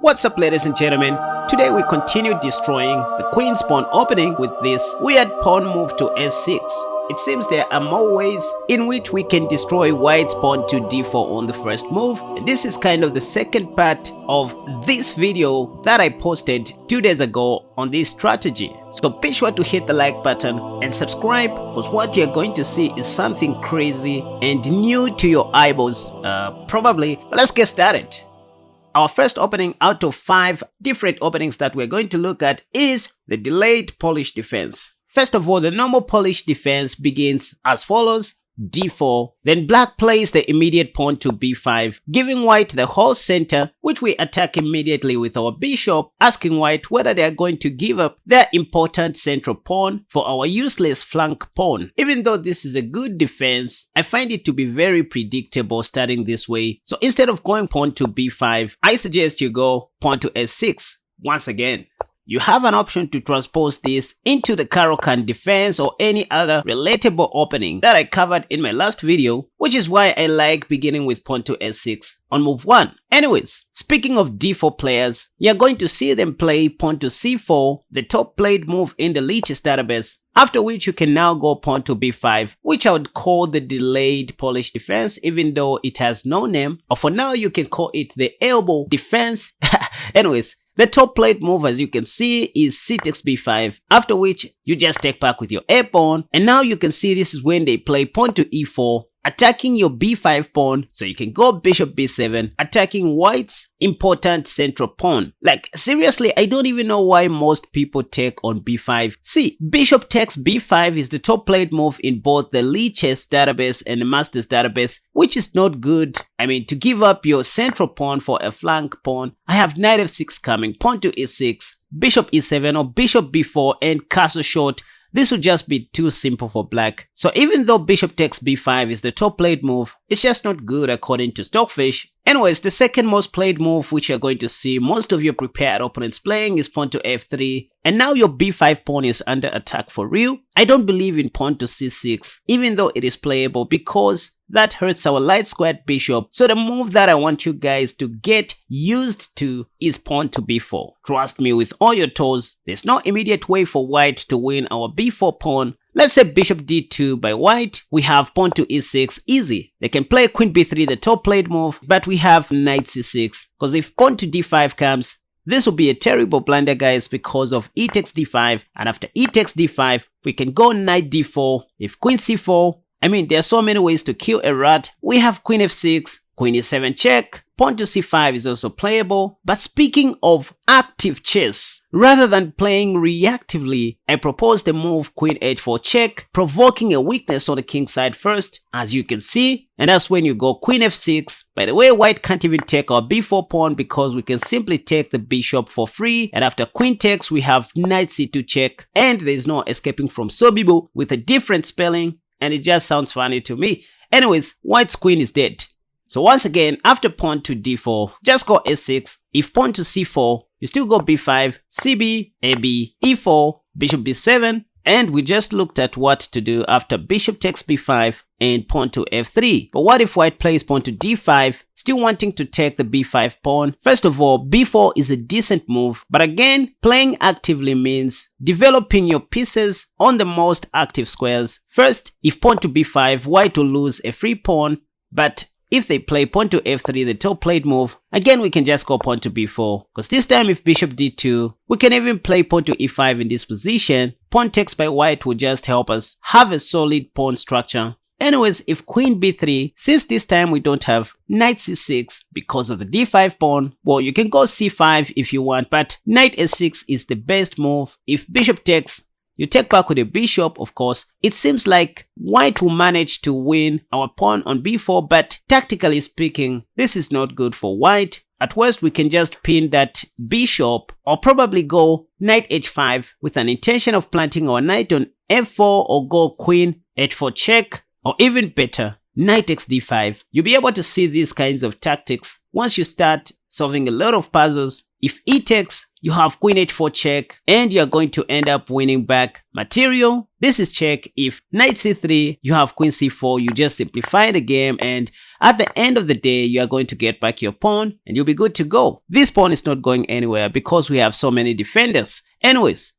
What's up, ladies and gentlemen? Today we continue destroying the queen's pawn opening with this weird pawn move to s6. It seems there are more ways in which we can destroy white's pawn to d4 on the first move. This is kind of the second part of this video that I posted 2 days ago on this strategy. So be sure to hit the like button and subscribe, because what you're going to see is something crazy and new to your eyeballs, probably. But let's get started. Our first opening out of 5 different openings that we're going to look at is the delayed Polish defense. First of all, the normal Polish defense begins as follows: d4, then black plays the immediate pawn to b5, giving white the whole center, which we attack immediately with our bishop, asking white whether they are going to give up their important central pawn for our useless flank pawn. Even though this is a good defense, I find it to be very predictable starting this way. So instead of going pawn to b5, I suggest you go pawn to s6 once again. You have an option to transpose this into the Caro-Kann defense or any other relatable opening that I covered in my last video, which is why I like beginning with pawn to s6 on move 1. Anyways, speaking of d4 players, you're going to see them play pawn to c4, the top played move in the Lichess database, after which you can now go pawn to b5, which I would call the delayed Polish defense, even though it has no name, or for now you can call it the elbow defense. Anyways, the top played move, as you can see, is c takes b5, after which you just take back with your a pawn, and now you can see this is when they play pawn to e4, attacking your b5 pawn, so you can go bishop b7, attacking white's important central pawn. Like, seriously, I don't even know why most people take on b5. See, bishop takes b5 is the top played move in both the Lichess database and the Masters database, which is not good. I mean, to give up your central pawn for a flank pawn. I have knight f6 coming, pawn to e6, bishop e7 or bishop b4 and castle short. This would just be too simple for black. So even though bishop takes b5 is the top played move, it's just not good according to Stockfish. Anyways, the second most played move, which you're going to see most of your prepared opponents playing, is pawn to f3. And now your b5 pawn is under attack for real. I don't believe in pawn to c6, even though it is playable, because that hurts our light squared bishop. So the move that I want you guys to get used to is pawn to b4. Trust me with all your toes, there's no immediate way for white to win our b4 pawn. Let's say bishop d2 by white, we have pawn to e6, easy. They can play queen b3, the top played move, but we have knight c6, because if pawn to d5 comes, this will be a terrible blunder, guys, because of e takes d5, and after e takes d5, we can go knight d4, if queen c4, I mean, there are so many ways to kill a rat. We have queen f6, queen e7 check, pawn to c5 is also playable. But speaking of active chess, rather than playing reactively, I propose the move queen h4 check, provoking a weakness on the king side first, as you can see. And that's when you go queen f6. By the way, white can't even take our b4 pawn because we can simply take the bishop for free. And after queen takes, we have knight c2 check. And there's no escaping from Sobibo with a different spelling. And it just sounds funny to me. Anyways, white's queen is dead. So once again, after pawn to d4, just go s6. If pawn to c4, you still go b5, cb, ab, e4, bishop b7. And we just looked at what to do after bishop takes b5 and pawn to f3. But what if white plays pawn to d5, still wanting to take the b5 pawn? First of all, b4 is a decent move, but again, playing actively means developing your pieces on the most active squares. First, if pawn to b5, white will lose a free pawn, but if they play pawn to f3, the top played move, again we can just go pawn to b4, because this time if bishop d2, we can even play pawn to e5 in this position. Pawn takes by white will just help us have a solid pawn structure. Anyways, if queen b3, since this time we don't have knight c6 because of the d5 pawn, well, you can go c5 if you want, but knight s6 is the best move. If bishop takes, you take back with a bishop, of course. It seems like white will manage to win our pawn on b4, but tactically speaking, this is not good for white. At worst, we can just pin that bishop or probably go knight h5 with an intention of planting our knight on f4, or go queen h4 check, or even better, knight takes d5. You'll be able to see these kinds of tactics once you start solving a lot of puzzles. If e takes, you have queen h4 check, and you're going to end up winning back material. This is check. If knight c3, you have queen c4, you just simplify the game, and at the end of the day, you are going to get back your pawn and you'll be good to go. This pawn is not going anywhere because we have so many defenders. Anyways,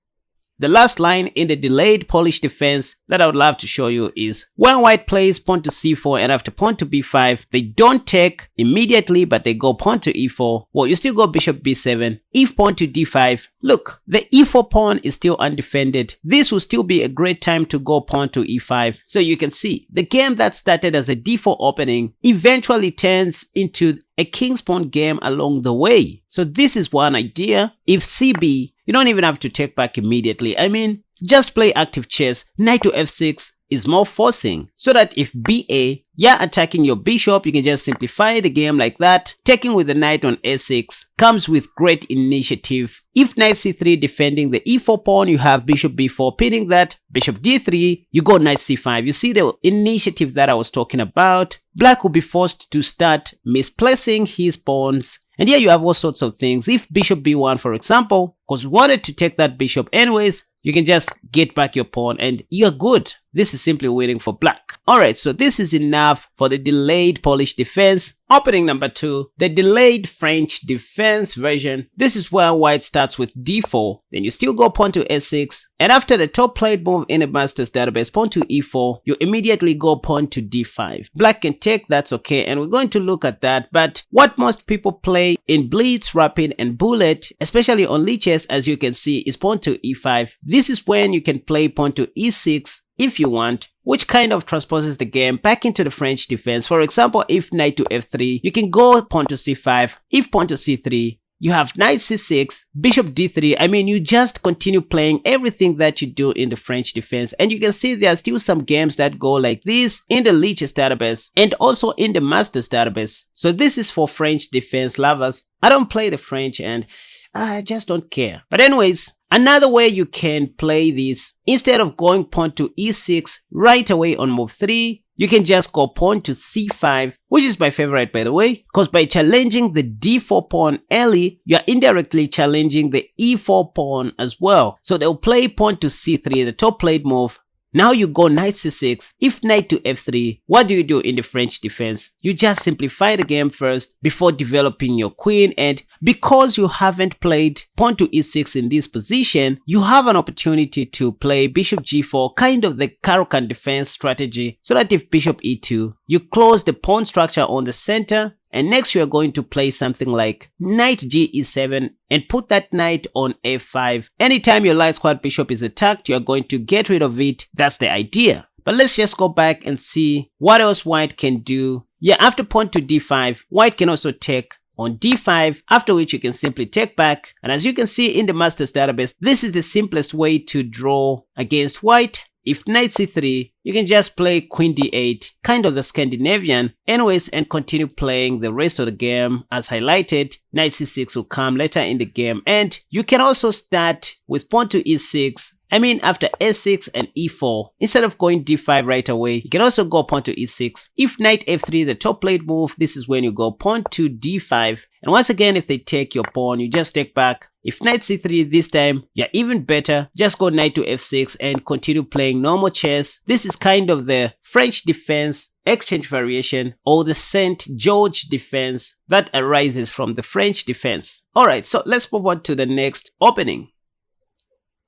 the last line in the delayed Polish defense that I would love to show you is when white plays pawn to c4 and after pawn to b5, they don't take immediately, but they go pawn to e4. Well, you still go bishop b7, if pawn to d5. Look, the e4 pawn is still undefended. This will still be a great time to go pawn to e5. So you can see the game that started as a d4 opening eventually turns into a king's pawn game along the way. So this is one idea. If cb, you don't even have to take back immediately. I mean, just play active chess. Knight to f6 is more forcing, so that if ba, you're attacking your bishop, you can just simplify the game like that. Taking with the knight on a6 comes with great initiative. If knight c3 defending the e4 pawn, you have bishop b4 pinning that. Bishop d3, you go knight c5. You see the initiative that I was talking about. Black will be forced to start misplacing his pawns. And here you have all sorts of things. If bishop b1, for example, because we wanted to take that bishop anyways, you can just get back your pawn and you're good. This is simply waiting for black. Alright, so this is enough for the delayed Polish defense. Opening number 2, the delayed French defense version. This is where white starts with d4, then you still go pawn to s6, and after the top played move in the Masters Database, pawn to e4, you immediately go pawn to d5. Black can take, that's okay, and we're going to look at that. But what most people play in Blitz, Rapid, and Bullet, especially on Lichess, as you can see, is pawn to e5. This is when you can play pawn to e6 if you want, which kind of transposes the game back into the French defense. For example, if knight to f3, you can go pawn to c5. If pawn to c3, you have knight c6, bishop d3. I mean, you just continue playing everything that you do in the French defense. And you can see there are still some games that go like this in the Lichess database and also in the Masters database. So this is for French defense lovers. I don't play the French and I just don't care. But anyways, another way you can play this, instead of going pawn to e6 right away on move 3, you can just go pawn to c5, which is my favorite, by the way, because by challenging the d4 pawn early, you are indirectly challenging the e4 pawn as well. So they'll play pawn to c3, the top played move. Now you go knight c6. If knight to f3, what do you do in the French defense? You just simplify the game first before developing your queen, and because you haven't played pawn to e6 in this position, you have an opportunity to play bishop g4, kind of the Caro-Kann defense strategy, so that if bishop e2, you close the pawn structure on the center. And next you are going to play something like knight ge7 and put that knight on f5. Anytime your light squad bishop is attacked, you are going to get rid of it. That's the idea. But let's just go back and see what else white can do. Yeah, after pawn to d5, white can also take on d5, after which you can simply take back. And as you can see in the Masters database, this is the simplest way to draw against white. If knight c3, you can just play queen d8, kind of the Scandinavian, anyways, and continue playing the rest of the game as highlighted. Knight c6 will come later in the game, and you can also start with pawn to e6. I mean, after s6 and e4, instead of going d5 right away, you can also go pawn to e6. If knight f3, the top played move, this is when you go pawn to d5. And once again, if they take your pawn, you just take back. If knight c3 this time, you're even better. Just go knight to f6 and continue playing normal chess. This is kind of the French defense exchange variation, or the St. George defense that arises from the French defense. Alright, so let's move on to the next opening.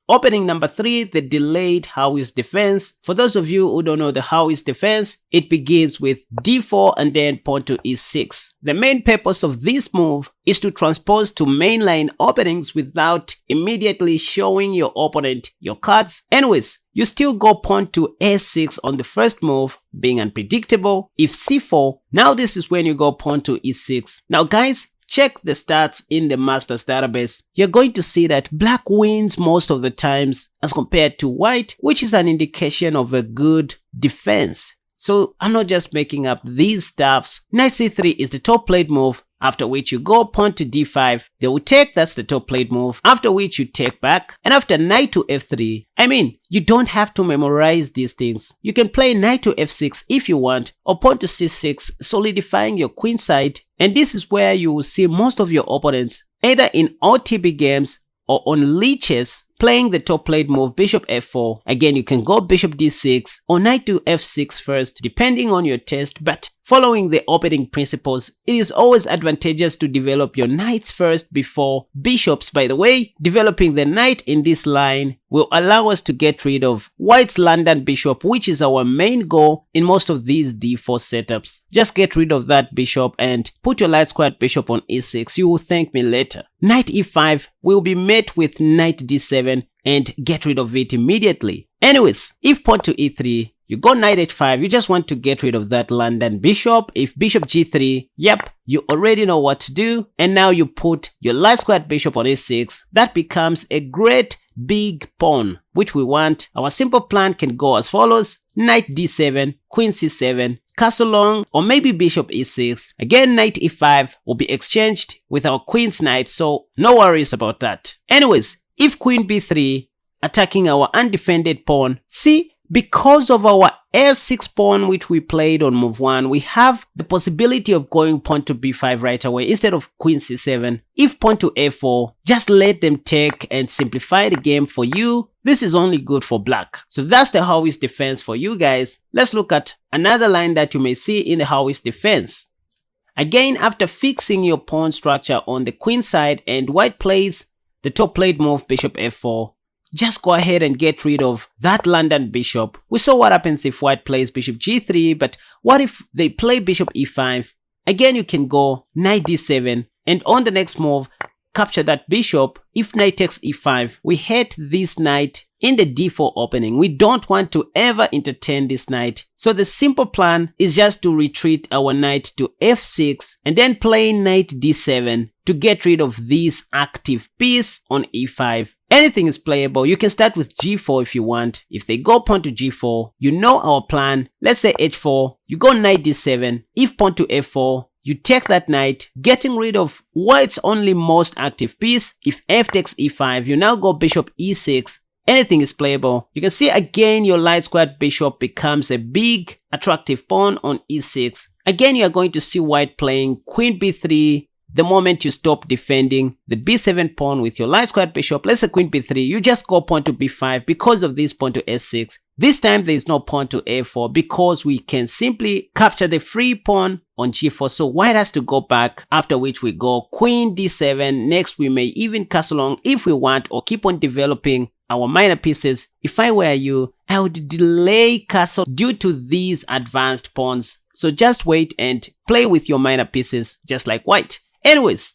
Opening number 3, the delayed Howis defense. For those of you who don't know the Howis defense, it begins with d4 and then pawn to e6. The main purpose of this move is to transpose to mainline openings without immediately showing your opponent your cards. Anyways, you still go pawn to a6 on the first move, being unpredictable. If c4, now this is when you go pawn to e6. Now guys, check the stats in the Masters database. You're going to see that black wins most of the times as compared to white, which is an indication of a good defense. So I'm not just making up these stuffs. Knight c3 is the top played move, after which you go pawn to d5. They will take, that's the top played move, after which you take back. And after knight to f3, I mean, you don't have to memorize these things. You can play knight to f6 if you want, or pawn to c6, solidifying your queen side. And this is where you will see most of your opponents, either in OTB games or on Lichess, playing the top played move bishop f4. Again, you can go bishop d6 or knight to f6 first, depending on your taste, but following the opening principles, it is always advantageous to develop your knights first before bishops. By the way, developing the knight in this line will allow us to get rid of white's London bishop, which is our main goal in most of these d4 setups. Just get rid of that bishop and put your light squared bishop on e6. You will thank me later. Knight e5 will be met with knight d7 and get rid of it immediately. Anyways, if pawn to e3, you go knight h5, you just want to get rid of that London bishop. If bishop g3, yep, you already know what to do. And now you put your light squared bishop on a6. That becomes a great big pawn, which we want. Our simple plan can go as follows: knight d7, queen c7, castle long, or maybe bishop e6. Again, knight e5 will be exchanged with our queen's knight, so no worries about that. Anyways, if queen b3, attacking our undefended pawn, see, because of our a6 pawn which we played on move 1, we have the possibility of going pawn to b5 right away instead of queen c7. If pawn to a4, just let them take and simplify the game for you. This is only good for black. So that's the Howey's defense for you guys. Let's look at another line that you may see in the Howey's defense. Again, after fixing your pawn structure on the queen side and white plays the top played move bishop f4, just go ahead and get rid of that London bishop. We saw what happens if white plays bishop g3, but what if they play bishop e5? Again, you can go knight d7, and on the next move, capture that bishop. If knight takes e5, we hate this knight in the d4 opening. We don't want to ever entertain this knight. So the simple plan is just to retreat our knight to f6 and then play knight d7 to get rid of this active piece on e5. Anything is playable. You can start with g4 if you want. If they go pawn to g4, you know our plan. Let's say h4, you go knight d7. If pawn to f4, you take that knight, getting rid of white's only most active piece. If f takes e5, you now go bishop e6. Anything is playable. You can see again your light squared bishop becomes a big attractive pawn on e6. Again, you are going to see white playing queen b3. The moment you stop defending the b7 pawn with your light squared bishop, let's say queen b3, you just go pawn to b5 because of this pawn to s6. This time there is no pawn to a4 because we can simply capture the free pawn on g4. So white has to go back, after which we go queen d7. Next, we may even castle long if we want, or keep on developing our minor pieces. If I were you, I would delay castle due to these advanced pawns. So just wait and play with your minor pieces just like white. Anyways,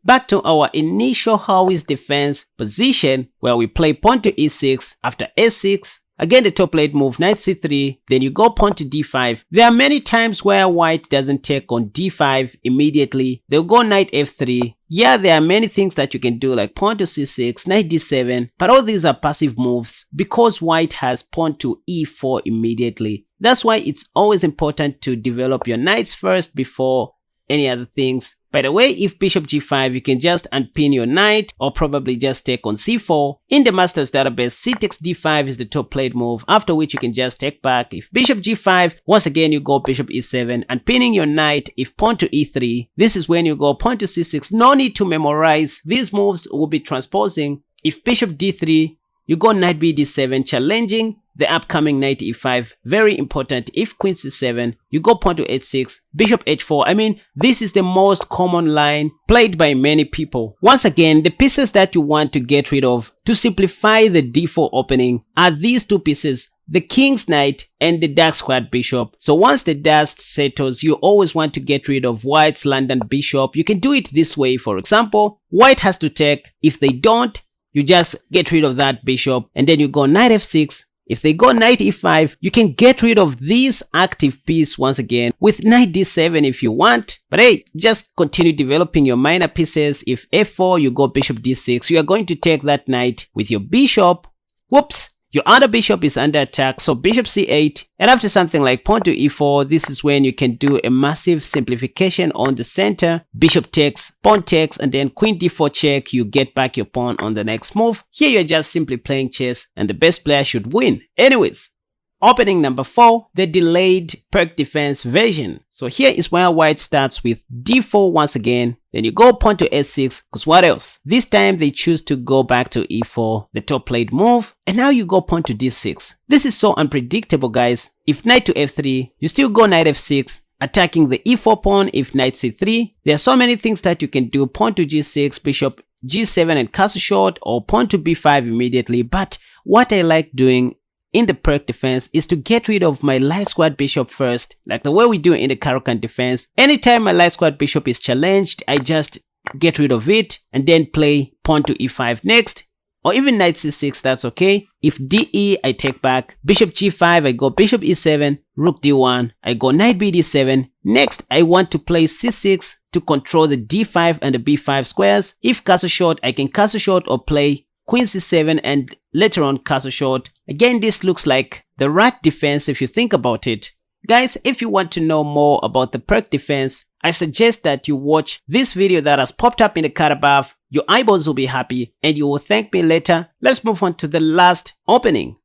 back to our initial Howey's defense position where we play pawn to e6 after a6. Again, the top played move knight c3, then you go pawn to d5. There are many times where white doesn't take on d5 immediately. They'll go knight f3. Yeah, there are many things that you can do like pawn to c6, knight d7, but all these are passive moves because white has pawn to e4 immediately. That's why it's always important to develop your knights first before any other things. By the way, if bishop g5, you can just unpin your knight or probably just take on c4. In the Masters Database, c takes d5 is the top played move, after which you can just take back. If bishop g5, once again you go bishop e7, unpinning your knight. If pawn to e3, this is when you go pawn to c6. No need to memorize. These moves will be transposing. If bishop d3, you go knight b d7, challenging the upcoming knight e5. Very important. If queen c7, you go pawn to h6, bishop h4. I mean, this is the most common line played by many people. Once again, the pieces that you want to get rid of to simplify the d4 opening are these two pieces: the king's knight and the dark squared bishop. So once the dust settles, you always want to get rid of white's London bishop. You can do it this way. For example, white has to take. If they don't, you just get rid of that bishop and then you go knight f6. If they go knight e5, you can get rid of this active piece once again with knight d7 if you want. But hey, just continue developing your minor pieces. If f4, you go bishop d6. You are going to take that knight with your bishop. Whoops! Your other bishop is under attack, so bishop c8, and after something like pawn to e4, this is when you can do a massive simplification on the center. Bishop takes, pawn takes, and then queen d4 check, you get back your pawn on the next move. Here you're just simply playing chess, and the best player should win. Anyways, Opening number 4, the delayed perk defense version. So here is where white starts with d4 once again. Then you go pawn to s6, because what else? This time they choose to go back to e4, the top played move. And now you go pawn to d6. This is so unpredictable, guys. If knight to f3, you still go knight f6, attacking the e4 pawn. If knight c3, there are so many things that you can do. Pawn to g6, bishop g7 and castle short, or pawn to b5 immediately. But what I like doing in the perk defense is to get rid of my light squad bishop first, like the way we do in the Caro-Kann defense. Anytime my light squad bishop is challenged, I just get rid of it and then play pawn to e5 next, or even knight c6, that's okay. If de, I take back. Bishop g5, I go bishop e7, rook d1, I go knight b d7. Next, I want to play c6 to control the d5 and the b5 squares. If castle short, I can castle short or play queen c7 and later on castle short. Again, this looks like the rat defense if you think about it. Guys, if you want to know more about the perk defense, I suggest that you watch this video that has popped up in the card above. Your eyeballs will be happy and you will thank me later. Let's move on to the last opening.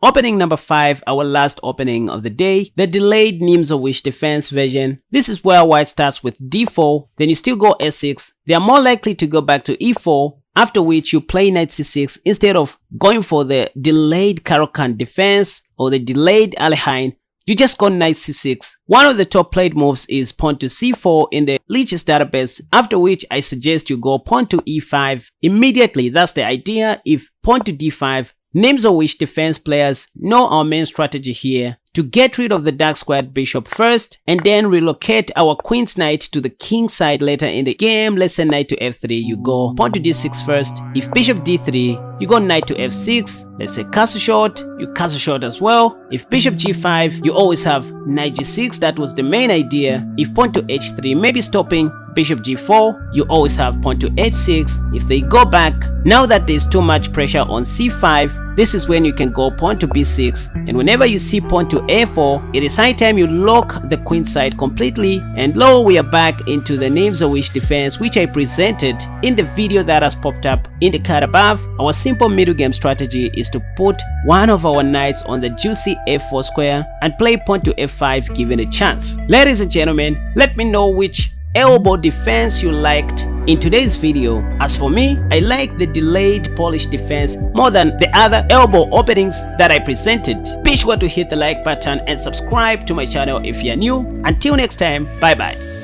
Opening number 5, our last opening of the day, the delayed Nimzo Wish defense version. This is where white starts with d4, then you still go s6. They are more likely to go back to e4, after which you play knight c6 instead of going for the delayed Caro-Kann defense or the delayed Alekhine. You just go knight c6. One of the top played moves is pawn to c4 in the Lichess database, after which I suggest you go pawn to e5 immediately. That's the idea. If pawn to d5, Nimzo Wish defense players know our main strategy here, to get rid of the dark squared bishop first and then relocate our queen's knight to the king side later in the game. Let's say knight to f3, you go pawn to d6 first. If bishop d3, you go knight to f6. Let's say castle short, you castle short as well. If bishop g5, you always have knight g6. That was the main idea. If pawn to h3, maybe stopping bishop g4, you always have pawn to h6. If they go back, now that there's too much pressure on c5, this is when you can go pawn to b6. And whenever you see pawn to a4, it is high time you lock the queen side completely. And lo, we are back into the Nimzo Wish defense, which I presented in the video that has popped up in the card above. Our simple middle game strategy is to put one of our knights on the juicy f4 square and play pawn to f5 given a chance. Ladies and gentlemen, let me know which elbow defense you liked in today's video. As for me, I like the delayed Polish defense more than the other elbow openings that I presented. Be sure to hit the like button and subscribe to my channel if you are new. Until next time, bye bye.